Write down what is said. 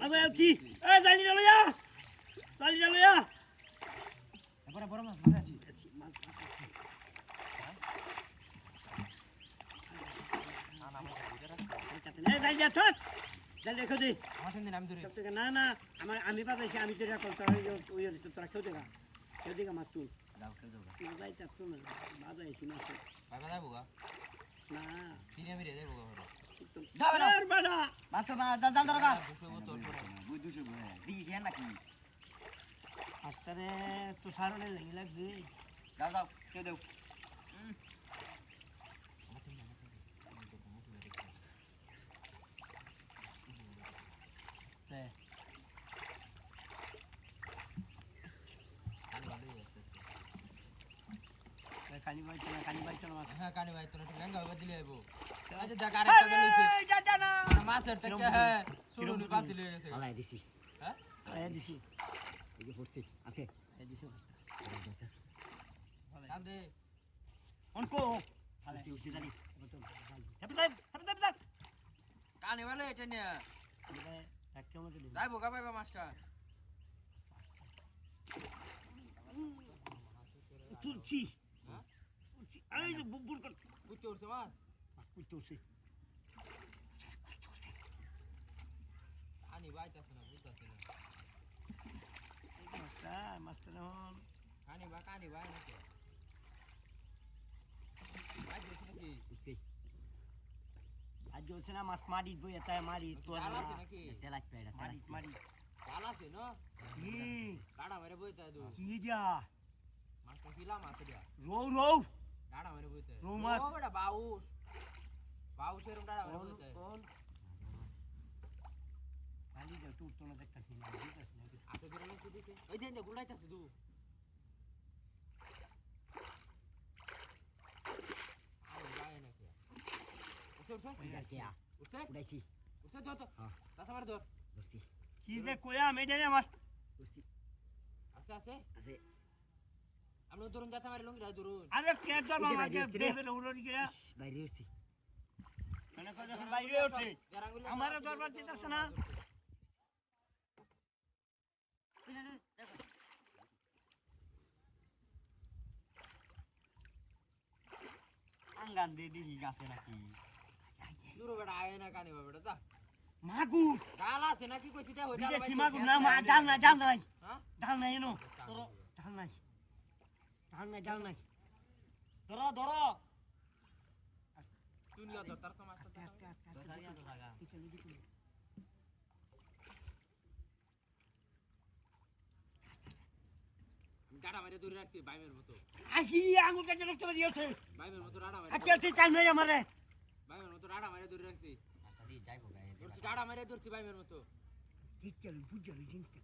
আগে আছি এ জালি লয়া বড় বড় মাছ মাছ আছে মাছ আছে না না মাছ ধরে রাখছি এই জালি যাচ্ছস জালি দেখো দি আমার দিন আমি ধরে না না আমি পাইছি আমি তোরা কত ওই তোরা কেউ দেখা মাছ তুল দাও কেউ দাও না যাইতা তো না বাজাইছি মাছ বাবা যাবো গা না তিনে মিরে যাবো গা হলো দাও আর বাড়া মাছ তো জাল দরকার 200 বোতল বুই 200 বুই দিই কেন নাকি আস্তারে তো সারনে লাগছে দাও দাও কেউ দাও কানি বাইতে মাছ হ্যাঁ কানি ভাই তোরা লেঙ্গা হবে দিলে আইবো আচ্ছা যা আরেকটা দিলে যা যা না মাছের থেকে হ্যাঁ শুরুনি বাদ দিলে গেছে হালাই দিছি হ্যাঁ আয়া দিছি এই যে পড়ছি আছে আয়া দিছি কান্দে অনকো আলে উঠে জানি হেপ কানি ভালো এটা নিয়ে রাখতে আমাকে দিন যাইবো গা পাইবা মাছটা তুলছি হ্যাঁ এই যে বুবুর করছি বুঝতে উঠছে মাছ মাছ কুইতে উঠছে কানি বাইতাছে না বুঝতাছে না মাছটা এখন কানি ভাই নাকি আজ দেখি নাকি উঠছি আজ হচ্ছে না মাছ মারি বই এটা মারি তো জাল আছে নাকি তেলাক পেড়া মারি মারি জাল আছে না কি গাড়া মেরে বইতে দু কি দিয়া মাছটা কিলাম আছে দিয়া রৌ গাড়া মেরে বইতে রৌ মাছ। ও বড় বাউস এরকম গাড়া মেরে বইতে খালি যাও তুই তো না দেখতাছি না বুঝতাছি না আতে ধরে নিতে দিতে ওই দেন দে গুলাইতাছে দু আরে যায় নাকি উঠছে উঠছে উড়াইছি উঠছে ধর তো হ্যাঁ তাছা মার ধর ধরছি কি যে কয়া মেডানে মাছ ধরছি আছে আছে আছে আমরা ধরুন যাতা মারি লঙ্গি ধরুন আরে কে তো এই যে মামা বাইরে কে হচ্ছে রে। বেবে উড়ি গিয়া বাইরে উঠছি মানে কই যখন বাইরে উঠছে আমারে দরবার দিতেছ না আঙ্গান দে দিই গাছে নাকি দূর বেটা আয় না কানি বেটা তা মাগুর গাল আছে নাকি কইছি তা হইতা বিদেশি মাগুর না মা ডাল নাই হ্যাঁ ডাল নাই এনো ধরো ডাল নাই ধরো ধরো দুনিয়া ধর তার সমাজ আস্তে আস্তে দসারিয়া তো জায়গা গাড়া মারে দূরে রাখতি বাইমের মতো আসি আঙ্গুর কেটে রক্ত দিয়েছে বাইমের মতো রাড়া মারে আচ্ছা ঠিক টাইম নাই আমারে বাইমের মতো রাড়া মারে দূরে রাখছি রাস্তা দিয়ে যাইবো গায়ে ধরছি গাড়া মারে ধরছি বাইমের মতো ঠিক চল বুঝলো জিনিসটা